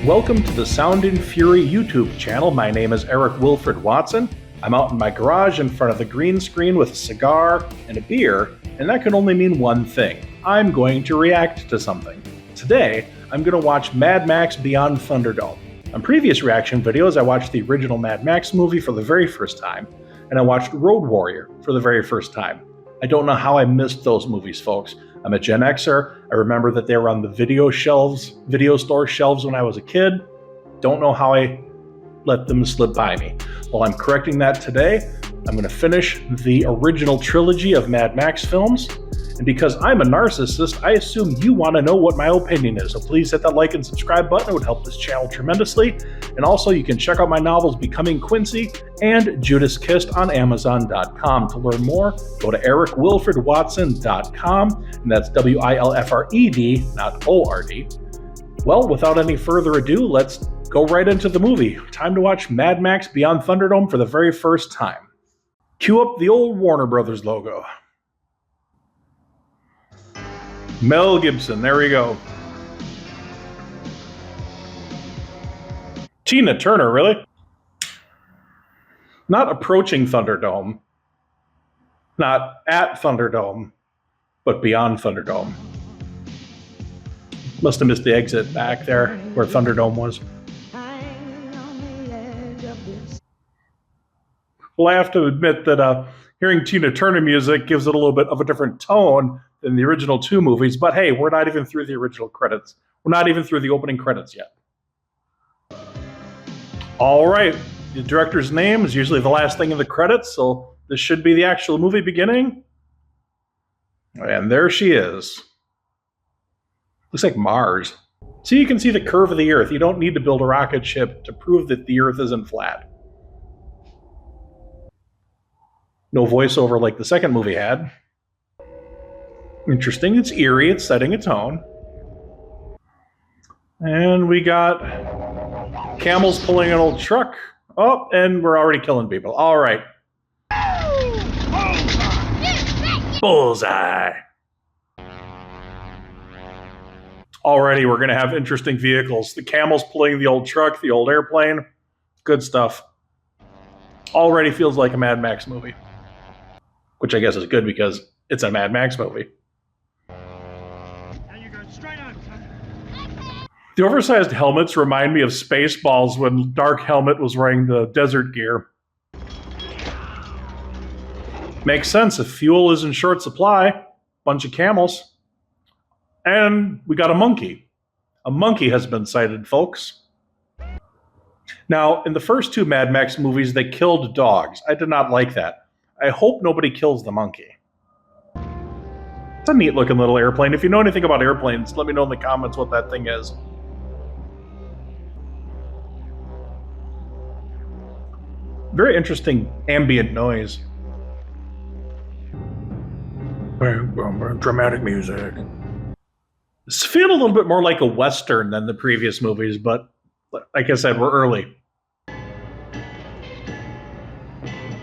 Welcome to the Sound and Fury YouTube channel. My name is Eric Wilfred Watson. I'm out in my garage in front of the green screen with a cigar and a beer, and that can only mean one thing. I'm going to react to something. Today, I'm going to watch Mad Max Beyond Thunderdome. On previous reaction videos, I watched the original Mad Max movie for the very first time, and I watched Road Warrior for the very first time. I don't know how I missed those movies, folks. I'm a Gen Xer. I remember that they were on the video store shelves when I was a kid. Don't know how I let them slip by me. Well, I'm correcting that today. I'm going to finish the original trilogy of Mad Max films. And because I'm a narcissist, I assume you want to know what my opinion is. So please hit that like and subscribe button. It would help this channel tremendously. And also, you can check out my novels Becoming Quincy and Judas Kissed on Amazon.com. To learn more, go to ericwilfredwatson.com. And that's WILFRED, not ORD. Well, without any further ado, let's go right into the movie. Time to watch Mad Max Beyond Thunderdome for the very first time. Cue up the old Warner Brothers logo. Mel Gibson, there we go. Tina Turner, really? Not approaching Thunderdome. Not at Thunderdome, but beyond Thunderdome. Must have missed the exit back there where Thunderdome was. Well, I have to admit that hearing Tina Turner music gives it a little bit of a different tone than the original two movies, but hey, we're not even through the original credits. We're not even through the opening credits yet. All right, the director's name is usually the last thing in the credits, so this should be the actual movie beginning. And there she is. Looks like Mars. So you can see the curve of the Earth. You don't need to build a rocket ship to prove that the Earth isn't flat. No voiceover like the second movie had. Interesting, it's eerie, it's setting a tone. And we got camels pulling an old truck. Oh, and we're already killing people. All right. Bullseye. Already we're going to have interesting vehicles. The camels pulling the old truck, the old airplane. Good stuff. Already feels like a Mad Max movie. Which I guess is good because it's a Mad Max movie. The oversized helmets remind me of Spaceballs when Dark Helmet was wearing the desert gear. Makes sense if fuel is in short supply. Bunch of camels. And we got a monkey. A monkey has been sighted, folks. Now, in the first two Mad Max movies, they killed dogs. I did not like that. I hope nobody kills the monkey. It's a neat-looking little airplane. If you know anything about airplanes, let me know in the comments what that thing is. Very interesting ambient noise. Dramatic music. It's feeling a little bit more like a Western than the previous movies, but like I said, we're early.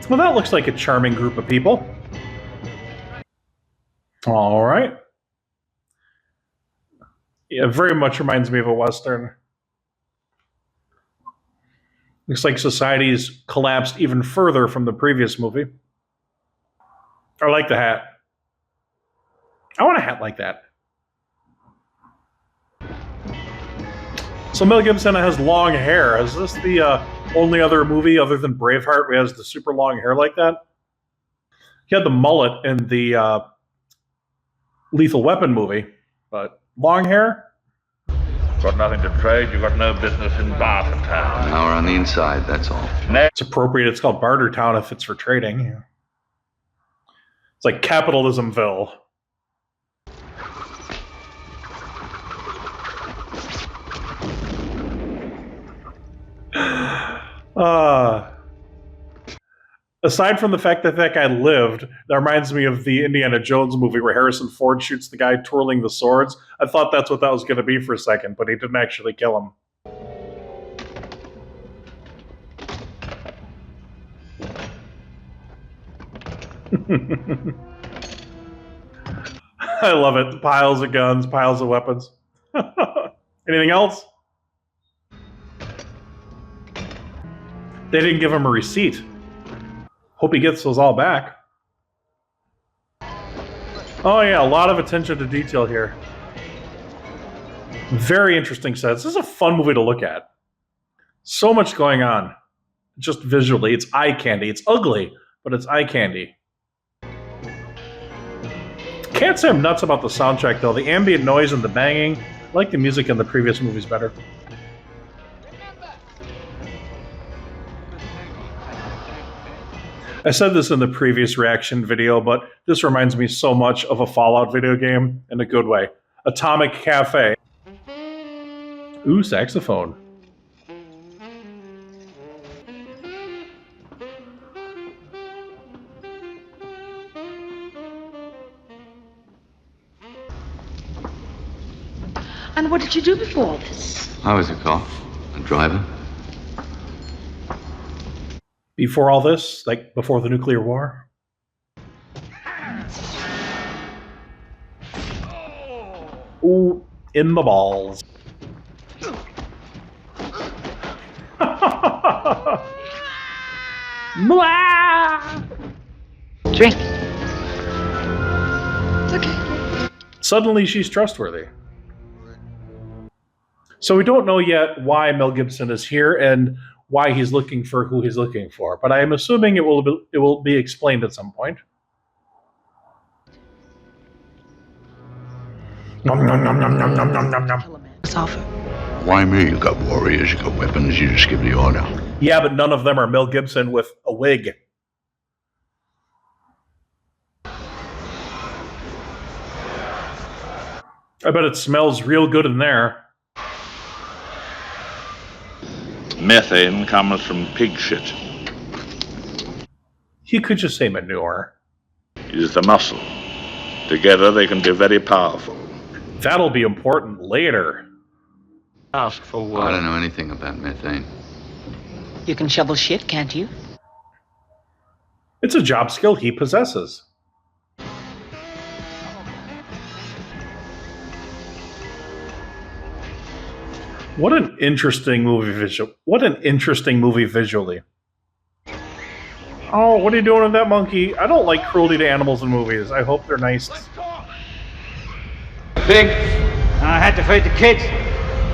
Well, that looks like a charming group of people. All right. Yeah, very much reminds me of a Western. Looks like society's collapsed even further from the previous movie. I like the hat. I want a hat like that. So Mel Gibson has long hair. Is this the only other movie other than Braveheart where he has the super long hair like that? He had the mullet in the Lethal Weapon movie, but long hair? Got nothing to trade, you got no business in Barter Town. Now we're on the inside, that's all. It's appropriate. It's called Barter Town if it's for trading. It's like Capitalismville. Aside from the fact that that guy lived, that reminds me of the Indiana Jones movie where Harrison Ford shoots the guy twirling the swords. I thought that's what that was going to be for a second, but he didn't actually kill him. I love it. Piles of guns, piles of weapons. Anything else? They didn't give him a receipt. Hope he gets those all back. Oh yeah, a lot of attention to detail here. Very interesting sets. This is a fun movie to look at. So much going on. Just visually, it's eye candy. It's ugly, but it's eye candy. Can't say I'm nuts about the soundtrack, though. The ambient noise and the banging, I like the music in the previous movies better. I said this in the previous reaction video, but this reminds me so much of a Fallout video game in a good way. Atomic Cafe. Ooh, saxophone. And what did you do before this? I was a cop, a driver. Before all this, like before the nuclear war? Ooh, in the balls. Drink. It's okay. Suddenly she's trustworthy. So we don't know yet why Mel Gibson is here and why he's looking for who he's looking for, but I am assuming it will be explained at some point. Nom, nom, nom, nom, nom, nom, nom, nom, nom. Why me? You got warriors, you got weapons, you just give the order. Yeah, but none of them are Mel Gibson with a wig. I bet it smells real good in there. Methane comes from pig shit. You could just say manure. It is the muscle. Together they can be very powerful. That'll be important later. Ask for what? I don't know anything about methane. You can shovel shit, can't you? It's a job skill he possesses. What an interesting movie visually. Oh, what are you doing with that monkey? I don't like cruelty to animals in movies. I hope they're nice. Big. I had to feed the kids.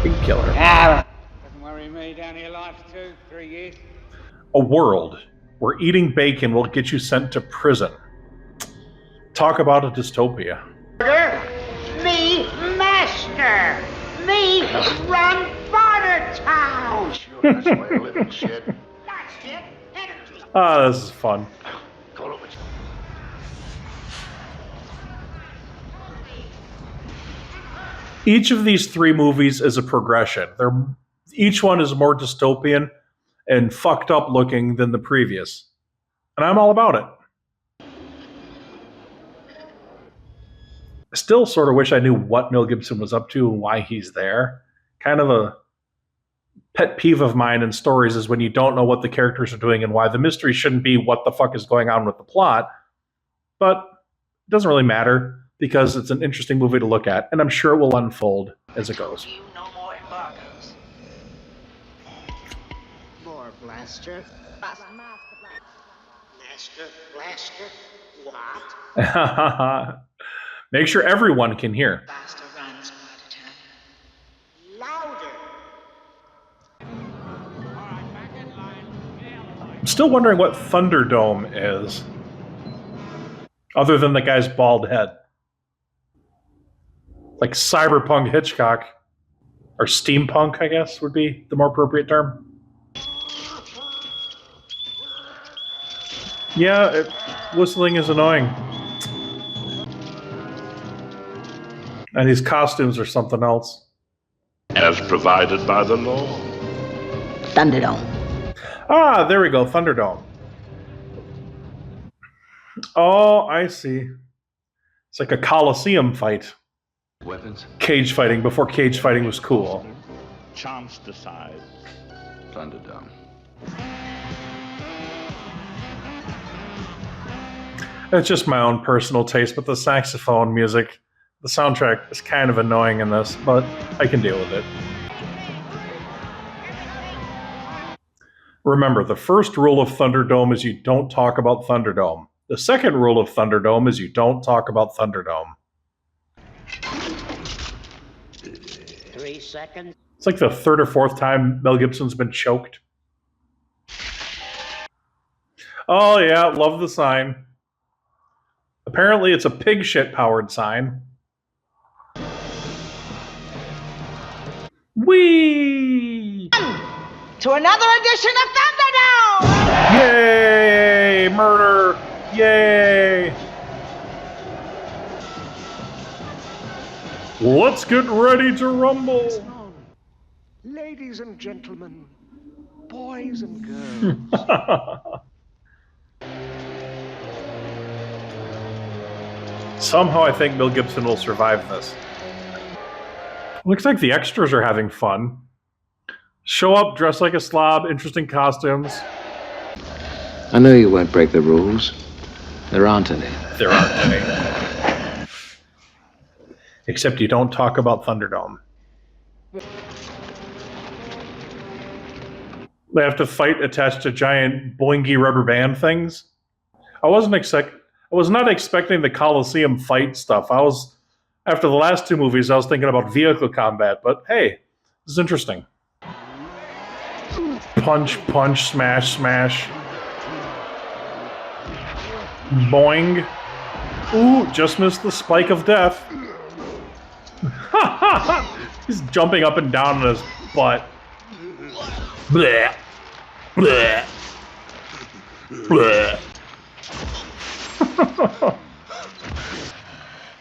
Big killer. Doesn't worry me. Down here life 2-3 years. A world where eating bacon will get you sent to prison. Talk about a dystopia. Me master! Me run Bartertown! Sure, that's why you live in shit. That's it. Energy. Ah, this is fun. Call it what you... Each of these three movies is a progression. Each one is more dystopian and fucked up looking than the previous. And I'm all about it. I still sort of wish I knew what Mel Gibson was up to and why he's there. Kind of a pet peeve of mine in stories is when you don't know what the characters are doing and why. The mystery shouldn't be what the fuck is going on with the plot. But it doesn't really matter because it's an interesting movie to look at, and I'm sure it will unfold as it goes. No more embargoes. More blaster. Blaster. What? Make sure everyone can hear. Blaster runs Bartertown. Louder. I'm still wondering what Thunderdome is, other than the guy's bald head. Like cyberpunk Hitchcock, or steampunk, I guess, would be the more appropriate term. Yeah, whistling is annoying. And these costumes are something else. As provided by the law. Thunderdome. Ah, there we go, Thunderdome. Oh, I see. It's like a Coliseum fight. Weapons? Cage fighting, before cage fighting was cool. Chance decides. Thunderdome. It's just my own personal taste, but the saxophone music, the soundtrack is kind of annoying in this, but I can deal with it. Remember, the first rule of Thunderdome is you don't talk about Thunderdome. The second rule of Thunderdome is you don't talk about Thunderdome. 3 seconds. It's like the third or fourth time Mel Gibson's been choked. Oh yeah, love the sign. Apparently it's a pig shit powered sign. Whee! To another edition of Thunderdome! Yay! Murder! Yay! Let's get ready to rumble! Ladies and gentlemen, boys and girls. Somehow I think Mel Gibson will survive this. Looks like the extras are having fun. Show up, dress like a slob, interesting costumes. I know you won't break the rules. There aren't any. There aren't any. Except you don't talk about Thunderdome. They have to fight attached to giant boingy rubber band things. I was not expecting the Coliseum fight stuff. After the last two movies, I was thinking about vehicle combat, but hey, this is interesting. Punch, punch, smash, smash. Boing. Ooh, just missed the spike of death. He's jumping up and down on his butt. Bleh. Bleh. Bleh.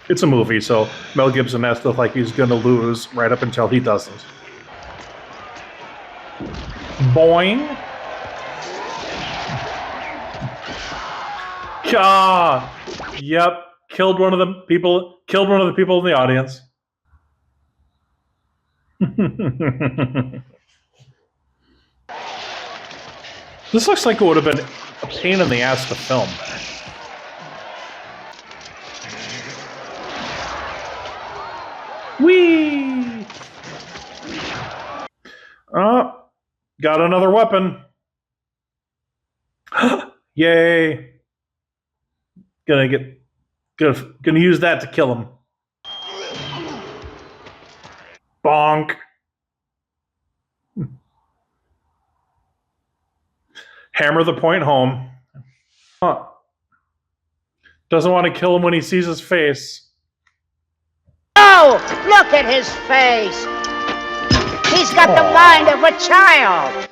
It's a movie, so Mel Gibson has to look like he's gonna lose right up until he doesn't. Boing. Ah, yep. Killed one of the people in the audience. This looks like it would have been a pain in the ass to film. Whee! Oh, got another weapon. Yay! Gonna use that to kill him. Bonk. Hammer the point home. Huh. Doesn't want to kill him when he sees his face. Oh, look at his face. He's got the mind of a child.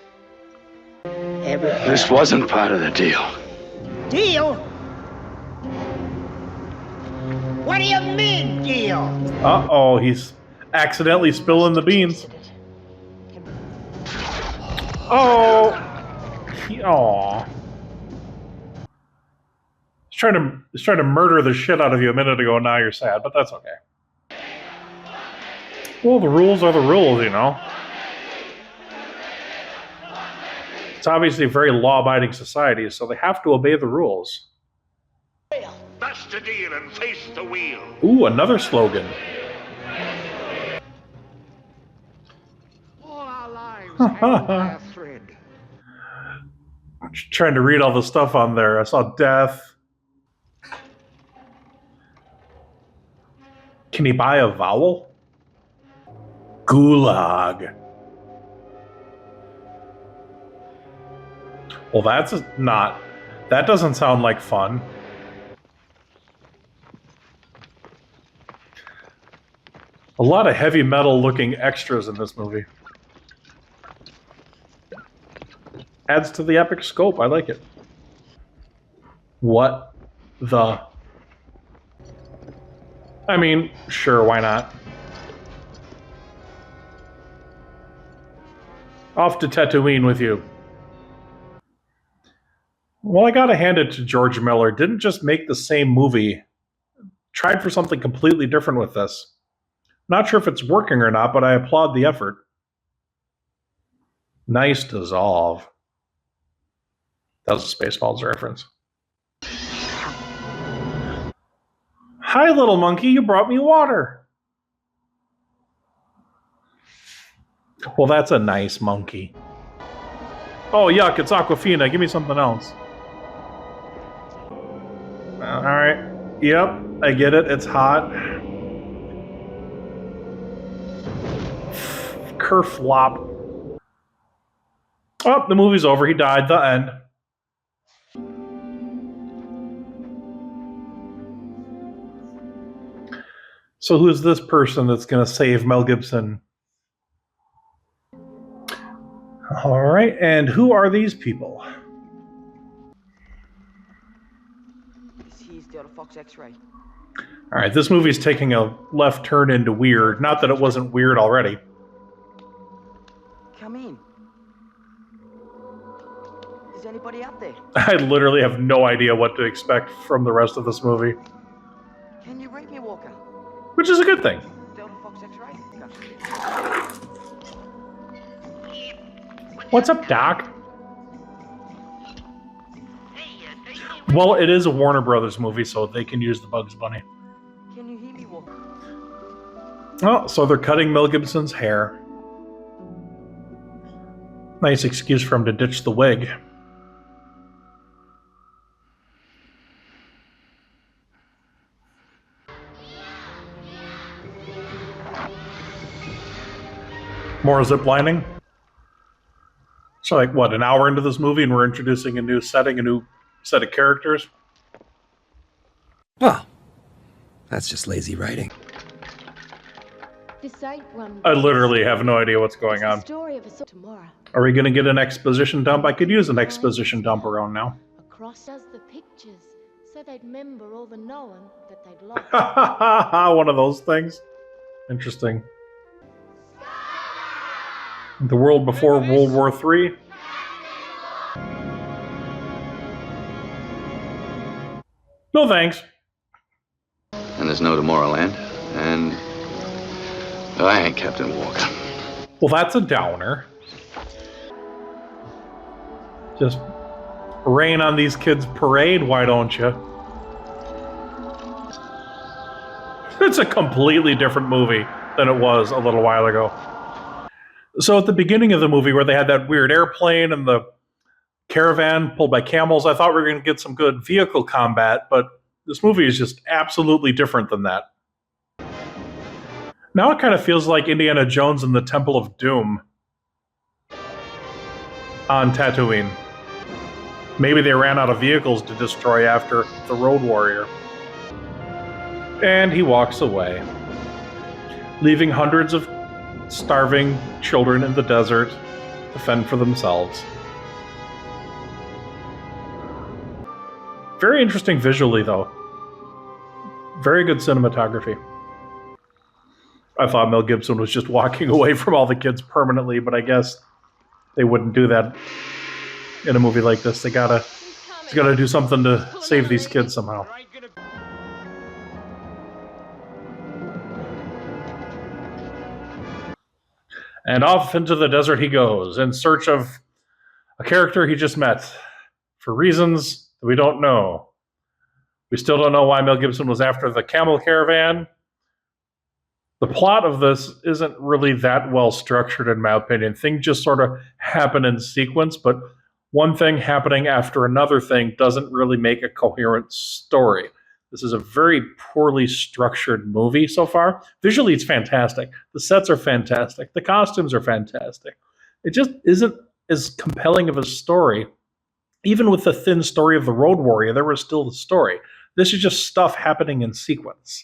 This wasn't part of the deal. Deal? What do you mean, deal? Uh-oh, he's accidentally spilling the beans. Oh. Aw. He's trying to murder the shit out of you a minute ago, and now you're sad, but that's okay. Well, the rules are the rules, you know. It's obviously a very law-abiding society, so they have to obey the rules. Bust a deal and face the wheel. Ooh, another slogan. All our lives hang by a thread. I'm just trying to read all the stuff on there. I saw death. Can he buy a vowel? Gulag. Well, that's not... That doesn't sound like fun. A lot of heavy metal looking extras in this movie. Adds to the epic scope. I like it. What the... I mean, sure, why not? Off to Tatooine with you. Well, I gotta hand it to George Miller. Didn't just make the same movie. Tried for something completely different with this. Not sure if it's working or not, but I applaud the effort. Nice dissolve. That was a Spaceballs reference. Hi, little monkey, you brought me water. Well, that's a nice monkey. Oh, yuck, it's Aquafina. Give me something else. Alright. Yep, I get it. It's hot. Kerflop. Oh, the movie's over. He died. The end. So who's this person that's going to save Mel Gibson? All right, and who are these people? Here's the other Fox X-ray. All right, this movie's taking a left turn into weird. Not that it wasn't weird already. Come in. Is anybody out there? I literally have no idea what to expect from the rest of this movie. Can you read me, Walker? Which is a good thing. Delta Fox X-ray? What's up, Doc? Well, it is a Warner Brothers movie, so they can use the Bugs Bunny. Can you hear me, Walker? Oh, so they're cutting Mel Gibson's hair. Nice excuse for him to ditch the wig. More ziplining. So, like, what, an hour into this movie and we're introducing a new setting, a new set of characters? Well, that's just lazy writing. This ain't one. I literally have no idea what's going on. Story of a tomorrow. Are we going to get an exposition dump? I could use an exposition dump around now. Across does the pictures, so they'd remember all the knowing that they'd lost. One of those things. Interesting. The world before World War III. No thanks. And there's no Tomorrowland. And I ain't Captain Walker. Well, that's a downer. Just rain on these kids' parade, why don't you? It's a completely different movie than it was a little while ago. So at the beginning of the movie where they had that weird airplane and the caravan pulled by camels, I thought we were going to get some good vehicle combat, but this movie is just absolutely different than that. Now it kind of feels like Indiana Jones and the Temple of Doom on Tatooine. Maybe they ran out of vehicles to destroy after the Road Warrior. And he walks away, leaving hundreds of starving children in the desert to fend for themselves. Very interesting visually, though. Very good cinematography. I thought Mel Gibson was just walking away from all the kids permanently, but I guess they wouldn't do that in a movie like this. They gotta do something to save these kids somehow. And off into the desert he goes, in search of a character he just met, for reasons that we don't know. We still don't know why Mel Gibson was after the camel caravan. The plot of this isn't really that well structured, in my opinion. Things just sort of happen in sequence, but one thing happening after another thing doesn't really make a coherent story. This is a very poorly structured movie so far. Visually, it's fantastic. The sets are fantastic. The costumes are fantastic. It just isn't as compelling of a story. Even with the thin story of the Road Warrior, there was still the story. This is just stuff happening in sequence.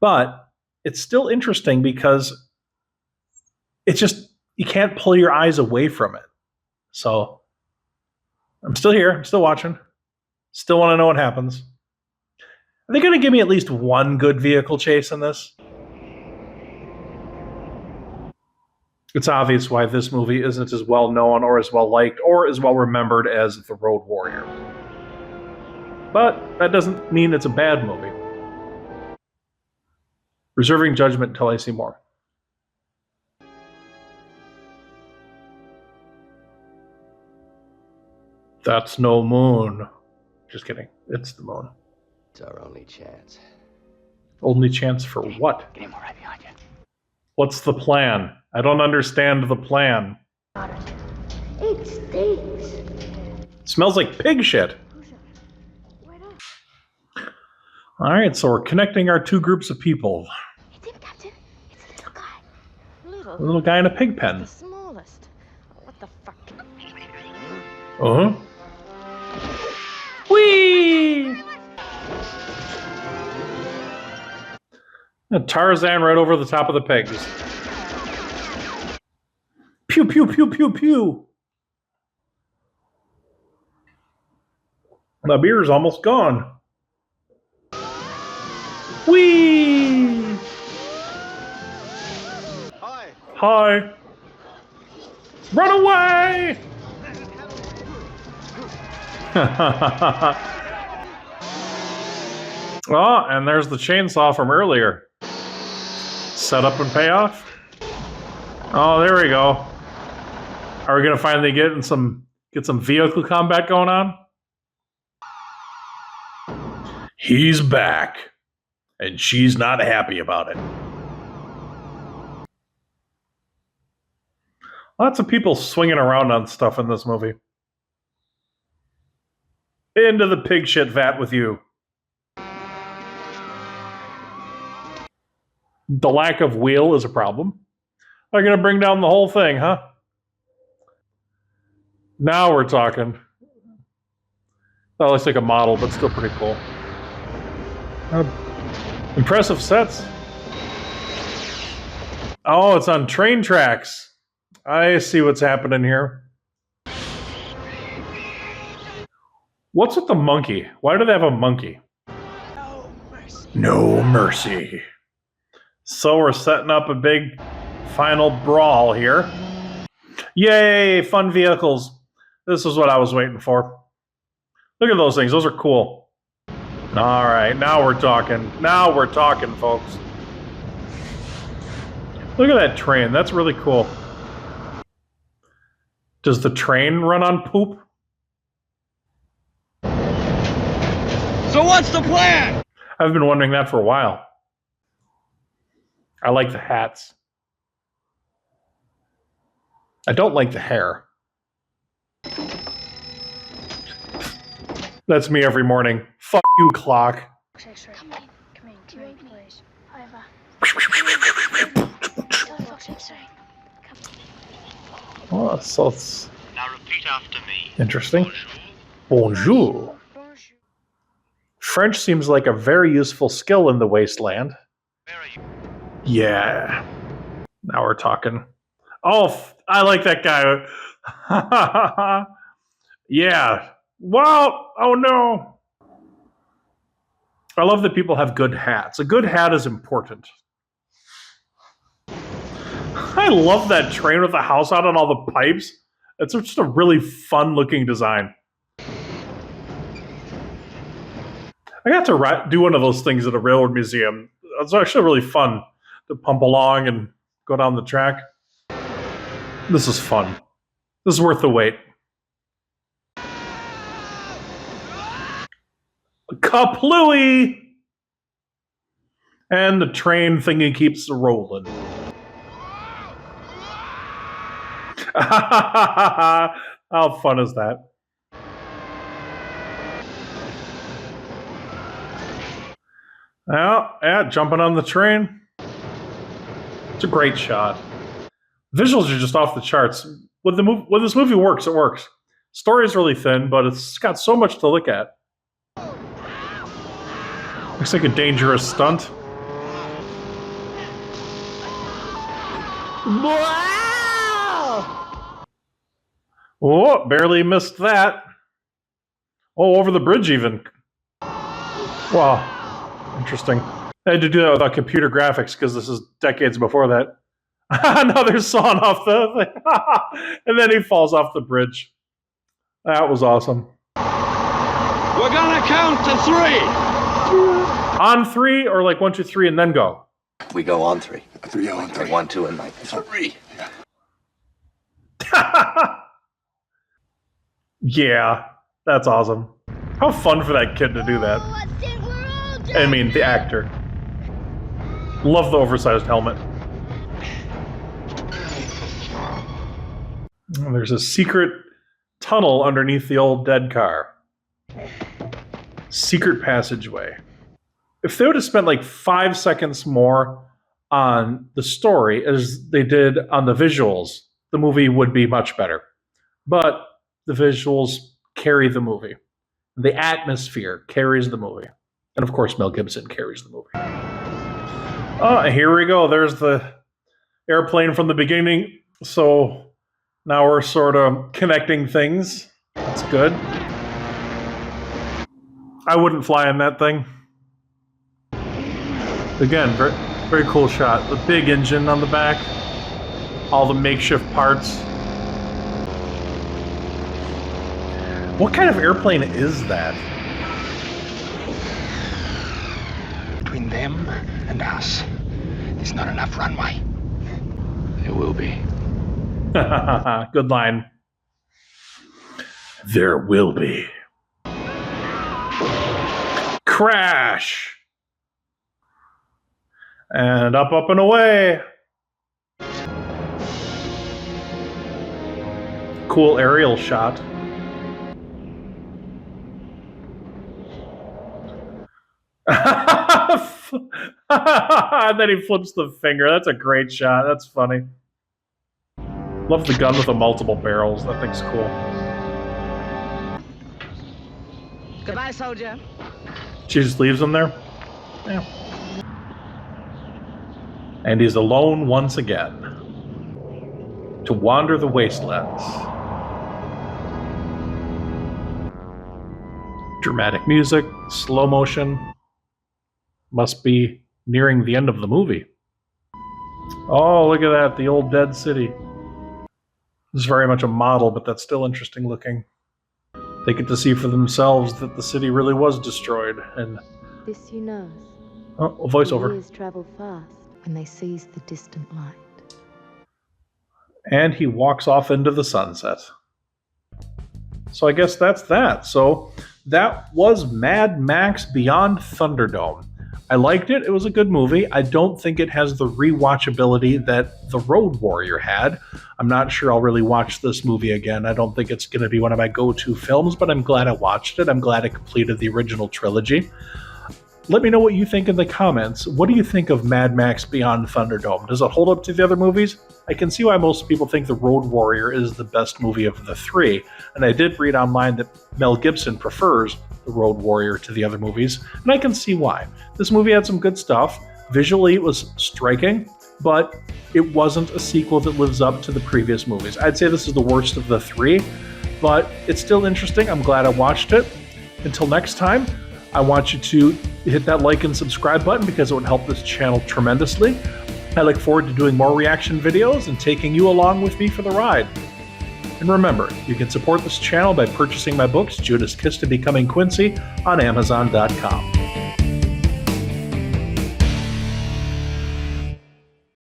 But it's still interesting because it's just, you can't pull your eyes away from it. So I'm still here. I'm still watching. Still want to know what happens. Are they going to give me at least one good vehicle chase in this? It's obvious why this movie isn't as well known or as well liked or as well remembered as The Road Warrior. But that doesn't mean it's a bad movie. Reserving judgment until I see more. That's no moon. Just kidding. It's the moon. It's our only chance. Only chance for what? Get him right behind you. What's the plan? I don't understand the plan. It stinks. Smells like pig shit. Alright, so we're connecting our two groups of people. It's him, Captain. It's a little guy. A little guy in a pig pen. The smallest. What the fuck? Uh-huh. Whee! And Tarzan right over the top of the pigs. Pew, pew, pew, pew, pew. The beer's almost gone. Whee! Hi. Hi. Run away! Oh, and there's the chainsaw from earlier. Set up and payoff. Oh, there we go. Are we gonna finally get some vehicle combat going on? He's back, and she's not happy about it. Lots of people swinging around on stuff in this movie. Into the pig shit vat with you. The lack of wheel is a problem. They're going to bring down the whole thing, huh? Now we're talking. That looks like a model, but still pretty cool. Impressive sets. Oh, it's on train tracks. I see what's happening here. What's with the monkey? Why do they have a monkey? No mercy. No mercy. So we're setting up a big final brawl here. Yay, fun vehicles. This is what I was waiting for. Look at those things. Those are cool. All right, now we're talking. Now we're talking, folks. Look at that train. That's really cool. Does the train run on poop? So what's the plan? I've been wondering that for a while. I like the hats. I don't like the hair. That's me every morning. Fuck you, clock. Come in, please. Over. Oh, so it's Now repeat after me. interesting. Bonjour. French seems like a very useful skill in the wasteland. Where are you? Yeah. Now we're talking. Oh, I like that guy. Yeah. Well, oh no. I love that people have good hats. A good hat is important. I love that train with the house out and all the pipes. It's just a really fun looking design. I got to do one of those things at a railroad museum. It's actually really fun to pump along and go down the track. This is fun. This is worth the wait. Kaplooey! And the train thingy keeps rolling. How fun is that? Yeah, jumping on the train. It's a great shot. Visuals are just off the charts. When this movie works, it works. Story's really thin, but it's got so much to look at. Looks like a dangerous stunt. Wow! Oh, barely missed that. Oh, over the bridge even. Wow. Interesting. I had to do that without computer graphics because this is decades before that. Now they're sawing off the... and then he falls off the bridge. That was awesome. We're gonna count to 3. On 3 or like 1, 2, 3 and then go? We go on 3. 3 on 3. 1, 2, and like 3. Yeah, that's awesome. How fun for that kid to do that. I mean, the actor. Love the oversized helmet. There's a secret tunnel underneath the old dead car. Secret passageway. If they would have spent like 5 seconds more on the story as they did on the visuals, the movie would be much better. But the visuals carry the movie. The atmosphere carries the movie. And of course, Mel Gibson carries the movie. Oh, here we go. There's the airplane from the beginning. So now we're sort of connecting things. That's good. I wouldn't fly in that thing. Again, very, very cool shot. The big engine on the back. All the makeshift parts. What kind of airplane is that? Between them and us, there's not enough runway. There will be. Good line. There will be. Crash! And up, up, and away. Cool aerial shot. And then he flips the finger. That's a great shot. That's funny. Love the gun with the multiple barrels. That thing's cool. Goodbye, soldier. She just leaves him there? Yeah. And he's alone once again. To wander the wastelands. Dramatic music, slow motion. Must be nearing the end of the movie. Oh, look at that, the old dead city. This is very much a model, but that's still interesting looking. They get to see for themselves that the city really was destroyed, and... This you know. Oh, a voiceover. The years travel fast when they seize the distant light. And he walks off into the sunset. So I guess that's that. So that was Mad Max Beyond Thunderdome. I liked it. It was a good movie. I don't think it has the rewatchability that The Road Warrior had. I'm not sure I'll really watch this movie again. I don't think it's going to be one of my go-to films, but I'm glad I watched it. I'm glad I completed the original trilogy. Let me know what you think in the comments. What do you think of Mad Max Beyond Thunderdome? Does it hold up to the other movies? I can see why most people think The Road Warrior is the best movie of the three, and I did read online that Mel Gibson prefers The Road Warrior to the other movies, and I can see why. This movie had some good stuff. Visually, it was striking, but it wasn't a sequel that lives up to the previous movies. I'd say this is the worst of the three, but it's still interesting. I'm glad I watched it. Until next time, I want you to hit that like and subscribe button because it would help this channel tremendously. I look forward to doing more reaction videos and taking you along with me for the ride. And remember, you can support this channel by purchasing my books, Judas Kiss to Becoming Quincy, on Amazon.com.